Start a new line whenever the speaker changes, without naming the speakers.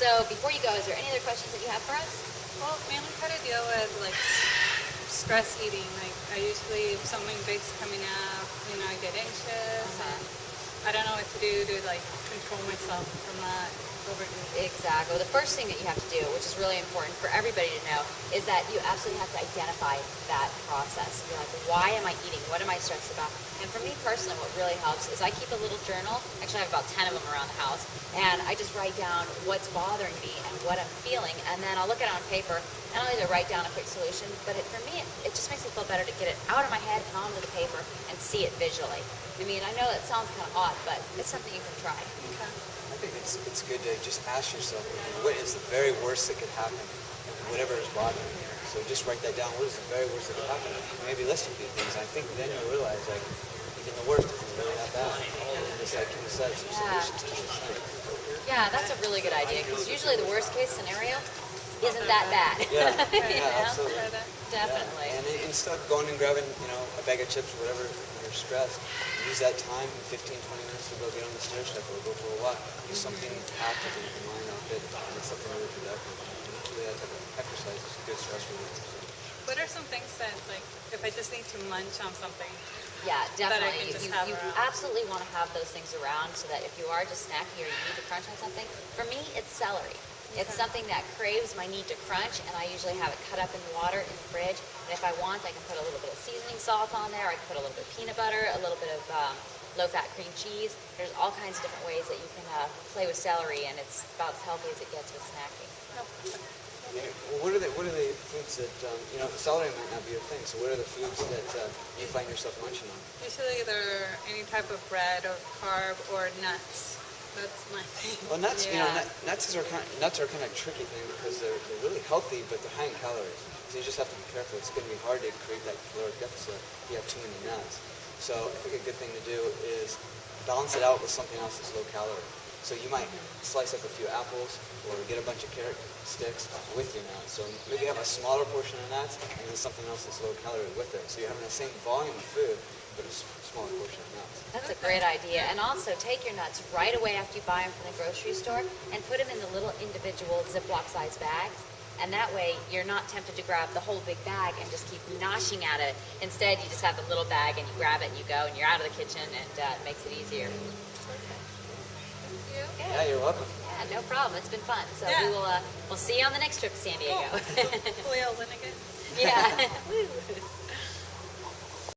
So before you go, is there any other questions that you have for us?
Well, mainly try to deal with like stress eating. Like I usually, if something big's coming up, I get anxious and I don't know what to do to like control myself from that overeating.
Exactly. The first thing that you have to do, which is really important for everybody to know, is that you absolutely have to identify that process. You're like, why am I eating? What am I stressed about? And for me personally, what really helps is I keep a little journal. Actually, I have about 10 of them around the house. And I just write down what's bothering me and what I'm feeling. And then I'll look at it on paper and I'll either write down a quick solution, but for me, it just makes me feel better to get it out of my head and onto the paper and see it visually. I mean, I know that sounds kind of odd, but it's something you can try.
Okay.
I think it's good to just ask yourself, what is the very worst that could happen, whatever is bothering you. So just write that down. What is the very worst that could happen? Maybe list a few things. I think then you'll realize, like, even the worst isn't really that bad. And just like you said, some solutions to this thing.
Yeah, that's a really good idea because usually the worst case scenario isn't that bad.
Yeah,
You
yeah,
know?
absolutely.
Definitely.
Yeah. And instead of going and grabbing, a bag of chips or whatever when you're stressed, use that time, 15, 20 minutes to go get on the stair step or go for a walk. Do something active in your mind off it, and it's something really productive. Really, that type of exercise is a good stress reliever.
What are some things that, like, if I just need to munch on something?
Yeah,
That I
definitely.
can just
You,
have
you
around.
absolutely want to have those things around so that if you are just snacking or you need to crunch on something, for me, it's celery. It's something that craves my need to crunch, and I usually have it cut up in water in the fridge. And if I want, I can put a little bit of seasoning salt on there. I can put a little bit of peanut butter, a little bit of low-fat cream cheese. There's all kinds of different ways that you can play with celery, and it's about as healthy as it gets with snacking.
What are the foods that, celery might not be a thing, so what are the foods that you find yourself munching on?
Usually either any type of bread or carb or nuts. That's my thing.
Well, nuts,
Yeah.
nuts are kind of a tricky thing because they're really healthy, but they're high in calories. So you just have to be careful. It's going to be hard to create that caloric deficit if you have too many nuts. So I think a good thing to do is balance it out with something else that's low calorie. So you might slice up a few apples or get a bunch of carrot sticks with your nuts. So maybe have a smaller portion of nuts and then something else that's low calorie with it. So you're having the same volume of food, but a smaller portion of nuts.
That's a great idea. And also take your nuts right away after you buy them from the grocery store and put them in the little individual Ziploc size bags. And that way you're not tempted to grab the whole big bag and just keep noshing at it. Instead, you just have the little bag and you grab it and you go and you're out of the kitchen and it makes it easier.
Thank you.
Okay.
Yeah, you're welcome.
Yeah, no problem. It's been fun. So
Yeah.
we'll see you on the next trip to San Diego.
Cool. Hopefully I'll win again.
Yeah. Woo.